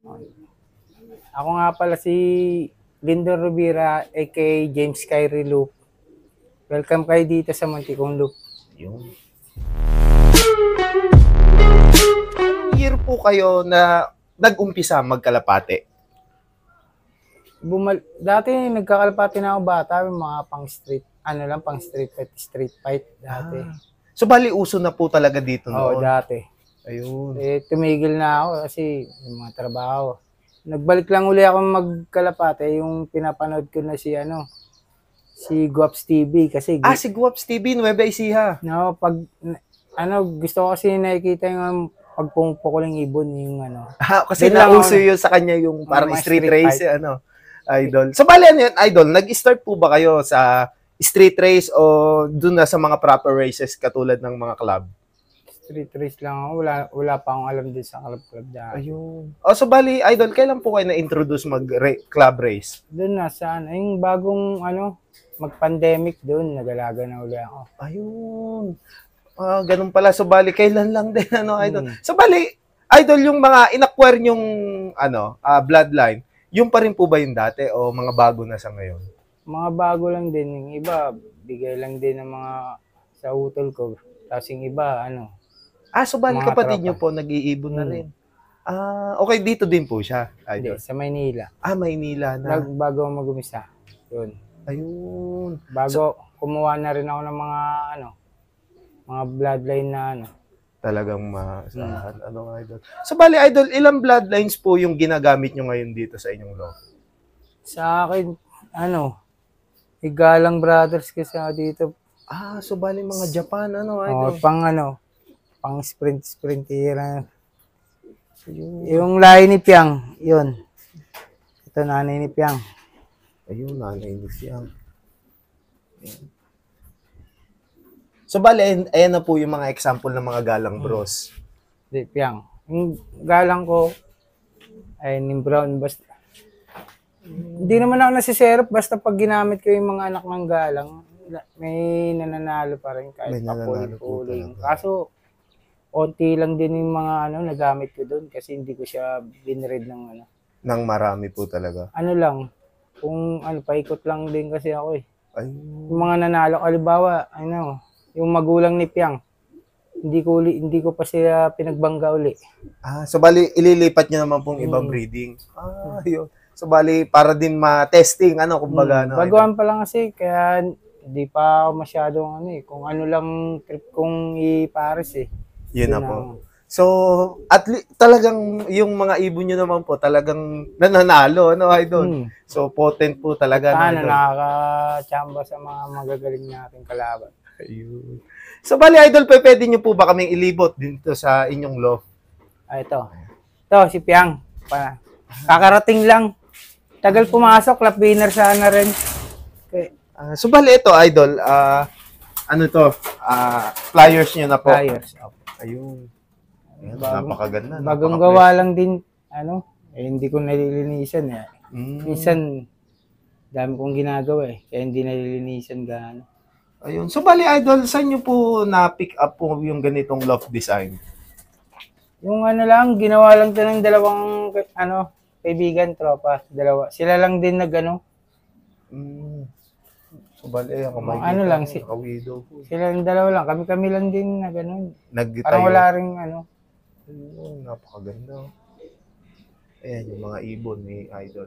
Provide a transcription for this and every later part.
Ako nga pala si Lindon Rivera, aka James Kyrie Loop. Welcome kayo dito sa Mantikong Loop. Yung year po kayo na nag-umpisa magkalapate? Dati nagkakalapati na ako bata, yung mga pang street, pang street fight dati. So bali uso na po talaga dito Oo, noon. dati. Ayun. Tumigil na ako kasi yung mga trabaho. Nagbalik lang uli ako magkalapate, yung pinapanood ko na si Guaps TV kasi Si Guaps TV, Nueva Ecija. no, gusto ko kasi nakikita yung pagpumupukuling ibon yung Kasi Doon lang nauso ako yun sa kanya yung parang mga street street race, fight. idol. So bali ano yun, idol, nag-start po ba kayo sa street race o dun na sa mga proper races katulad ng mga club? Street race lang ako. Wala pa akong alam din sa club dahil. Ayun. So bali, idol, kailan po kayo na-introduce club race? Doon na yung bagong mag-pandemic doon, nagalaga na uli ako. Ayun. Ganun pala. So bali, kailan lang din, idol. So bali, idol, yung mga in-acquire yung, bloodline, yung pa rin po ba yung dati o mga bago na sa ngayon? Mga bago lang din. Yung iba, bigay lang din ng mga sa utol ko. Tapos yung iba, So bali, mga kapatid tropa. nyo po, nag-iibon na rin. Okay, dito din po siya, Hindi, idol. sa Maynila. Maynila na. Bago ako mag-umisa. Yun. Ayun. Bago, kumuha na rin ako ng mga bloodline na Talagang maasahan, idol. So bali, idol, ilang bloodlines po yung ginagamit nyo ngayon dito sa inyong law? Sa akin, Igalang Brothers kasi ako dito. So bali mga Japan, idol. Pang sprint era. Yung lahi ni Piang, yun. Ito nanay ni Piang. Ayun, nanay ni Piang. So bali, ayan na po yung mga example ng mga galang bros. Di, Piang. Yung galang ko, ay ni Brown, basta. Hindi naman ako nasiserap, basta pag ginamit ko yung mga anak ng galang, may nananalo pa rin kahit papuling-puling. Kaso, onti lang din yung mga nagamit ko doon kasi hindi ko siya binread ng Nang marami po talaga. Paikot lang din kasi ako eh. Ayun. Yung mga nanalo, halimbawa, yung magulang ni Piang, hindi ko pa siya pinagbangga uli. So bali, ililipat niyo naman pong ibang breeding. Yun. So bali, para din ma-testing, kumbaga. Baguhan pa lang kasi, kaya hindi pa ako masyadong kung ano lang trip kong i-pares eh. Yun na po. So, talagang yung mga ibon nyo naman po, talagang nananalo, idol? So, potent po talaga. Nakaka-chamba sa mga magagaling nating kalaban. Ayun. So, bali, idol, pwede nyo po ba kaming ilibot dito sa inyong loft? Ito. Ito, si Piang. Kakarating lang. Tagal pumasok, lap winner sana rin. Okay. So, bali, ito, idol, flyers nyo na po. Flyers. Ayun. Napakaganda. Bagong gawa lang din, hindi ko nalilinisan eh. Minsan, dami kong ginagawa eh, kaya hindi nalilinisan gaano. Ayun. So, bali, idol, saan nyo po na-pick up po yung ganitong loft design? Yung ginawa lang ito ng dalawang, kaibigan, tropa, dalawa. Sila lang din So, bali, sila lang dalawa lang, kami lang din na gano'n. Nagtayo. Parang wala rin napakaganda. Ayan, yung mga ibon ni idol.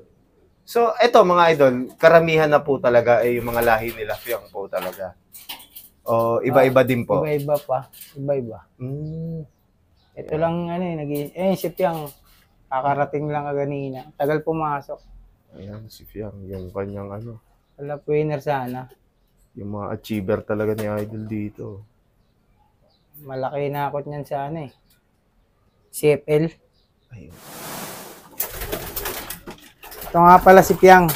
So, eto mga idol, karamihan na po talaga ay yung mga lahi nila Piang po talaga. O, iba-iba din po. Iba-iba pa. Iba-iba. Ito lang, si Piang, kakarating lang kanina. Tagal pumasok. Ayan, si Piang, yung kanyang Wala winner sana. Yung mga achiever talaga ni idol dito. Malaki na akot niyan sa CFL. Ayun. Ito nga pala si Piang.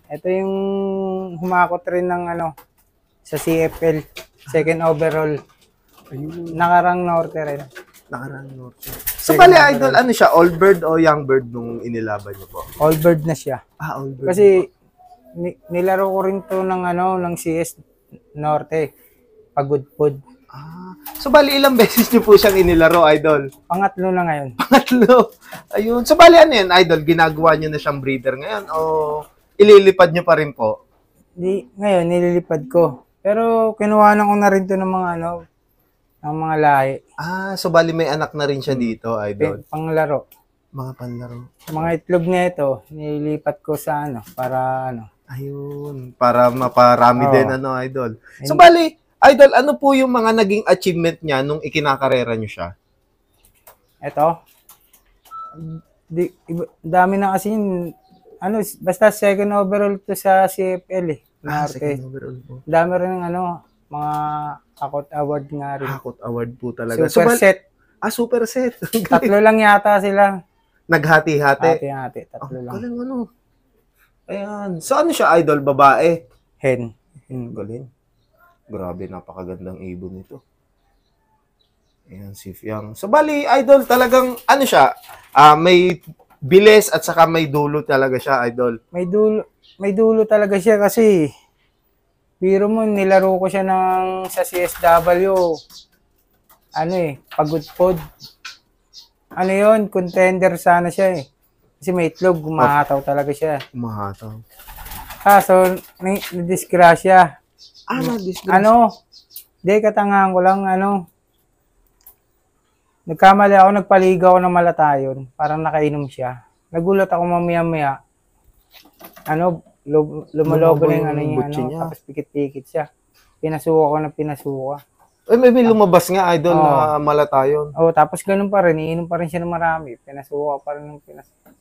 Ito yung humakot rin ng sa CFL. Second overall. Ayun. Nakarang norte rin. Nakarang norte. So, bali idol, siya? Old bird o young bird nung inilaban niyo po? All bird na siya. Old bird. Kasi nilaro ko rin to ng CS Norte. Pagudpod. So, bali, ilang beses niyo po siyang inilaro, Idol? Pangatlo na ngayon. Pangatlo. Ayun. So, bali, ano yan, Idol? Ginagawa niyo na siyang breeder ngayon o ililipad niyo pa rin po? Ngayon, nililipad ko. Pero kinuhanan ko na rin to ng mga ng mga lahi. So bali may anak na rin siya dito, Idol. Panglaro. Mga panlaro. Mga itlog na ito, nililipat ko sa para Ayun. Para maparami Oo. din, Idol. So bali, Idol, ano po yung mga naging achievement niya nung ikinakarera niyo siya? Ito. Dami na kasi yun. Basta second overall to sa CFL eh. Norte. Second overall po. Dami rin ng mga Akot Award nga rin. Akot award po talaga. Super set. Super set. Tatlo lang yata sila. Naghati-hati. Hati-hati. Tatlo lang. Galing Ayan. So ano siya, Idol? Babae? Hen. Galing. Grabe, napakagandang ibon nito. Ayan, si Fiang. So, bali, Idol, talagang, siya, may bilis at saka may dulo talaga siya, Idol. May dulo talaga siya kasi biro mo, nilaro ko siya sa CSW. Pagod pod. Yun, contender sana siya eh. Kasi may itlog, umahataw talaga siya. Umahataw. So, nadisgrasya. Na-disgrace. Katangahan ko lang, nagkamali ako, nagpaligaw ako ng malatayon. Parang nakainom siya. Nagulat ako mamaya-maya. Lumalobo na yung niya. Tapos pikit-pikit siya. Pinasuka ko ng pinasuka. May lumabas nga, Idol, na malatayon. Tapos ganun pa rin. Iinom pa rin siya ng marami. Pinasuka pa rin ng pinasuka.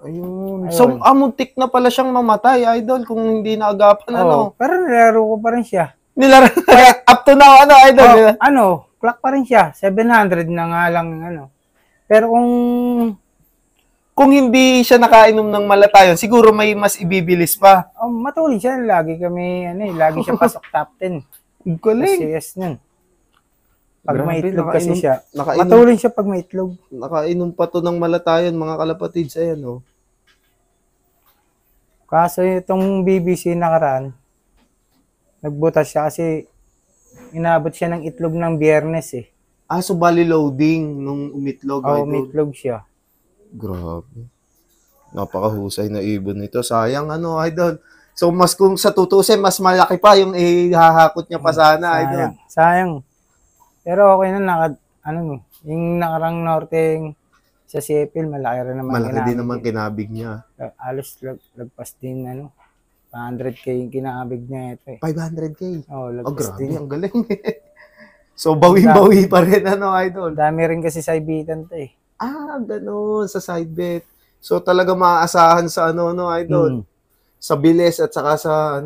Ayun. So, muntik na pala siyang mamatay, Idol, kung hindi naagapan, Pero nilaro ko pa rin siya. Nilaro, up to now, Idol? Clock pa rin siya. 700 na nga lang, Pero kung hindi siya nakainom ng malatayon, siguro may mas ibibilis pa. Matulin siya. Lagi siya pasok top 10. Galing. CS nun. Pag Grabe, may itlog kasi nakainom- siya. nakainom- Matulin siya pag may itlog. Nakainom pa to ng malatayon, mga kalapatids. Ayan, Kaso itong BBC nakaraan, nagbutas siya kasi inabot siya ng itlog ng Biyernes eh. So bali loading nung umitlog, Idol. May itlog siya. Grabe. Napakahusay na ibon nito. Sayang, Idol. So, mas kung sa tutusin, mas malaki pa yung ihahakot niya pa sana, Idol. Sayang. Pero okay na, yung nakarang Norte sa CFL, malaki rin naman. Malaki din naman kinabig niya. Alos lagpas din, 100K yung kinabig niya ito eh. 500K. Lagpas Grabe, din. ang galing. So, bawi-bawi pa rin, Idol. Dami rin kasi sa ibitan to eh. Ganun, sa side bet. So, talaga maaasahan sa Idol. Sa bilis at saka sa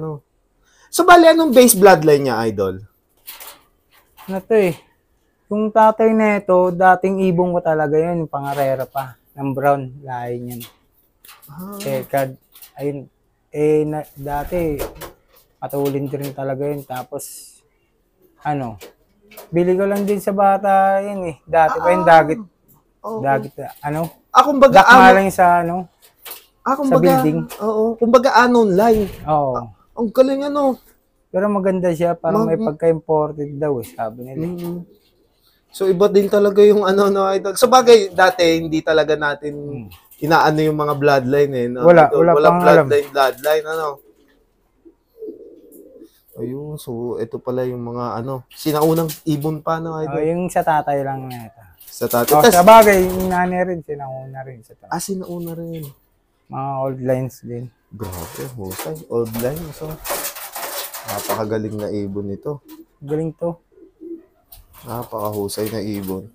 So, bali, anong base bloodline niya, Idol? Yung tatay na ito, dating ibong ko talaga yun, pangarera pa, ng brown, lahi niyan. Ayun, dati, matulin din talaga yun, tapos, bili ko lang din sa bata yun eh, dati pa yung dagit, Kumbaga, dakma lang sa kumbaga, sa building. Oo, kumbaga, online. Oo. Ang galing, Pero maganda siya, parang may pagka-imported daw eh, sabi nila. So, iba din talaga yung Idol. So, bagay, dati, hindi talaga natin inaano yung mga bloodline eh. Wala pang bloodline, Ayun, so, ito pala yung mga, sinaunang ibon pa, Idol. Yung sa tatay lang na ito. Sa tatay. Sa bagay, yung nanay rin, sinauna rin sa tatay. Sinauna rin. Mga old lines din. Grabe, husay. Old line. So, napakagaling na ibon nito. Galing to. Napakahusay na ibon.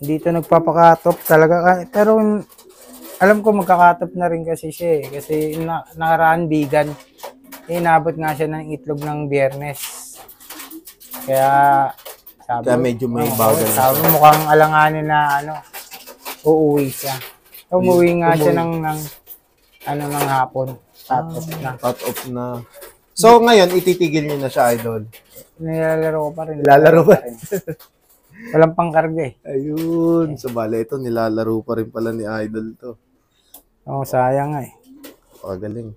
Dito nagpapakatop talaga. Pero alam ko magkakatop na rin kasi siya eh. Kasi nakaraan vegan. Inabot nga siya ng itlog ng Biyernes. Kaya medyo may bagal na sabi mukhang alanganin na uuwi siya. Umuwi nga siya ng hapon. Cut off na. So, ngayon, ititigil niyo na siya, Idol. Nilalaro ko pa rin. Nilalaro pa rin. Walang pangkarga eh. Ayun. So, bale, ito, nilalaro pa rin pala ni Idol to. Sayang nga eh. Pagaling.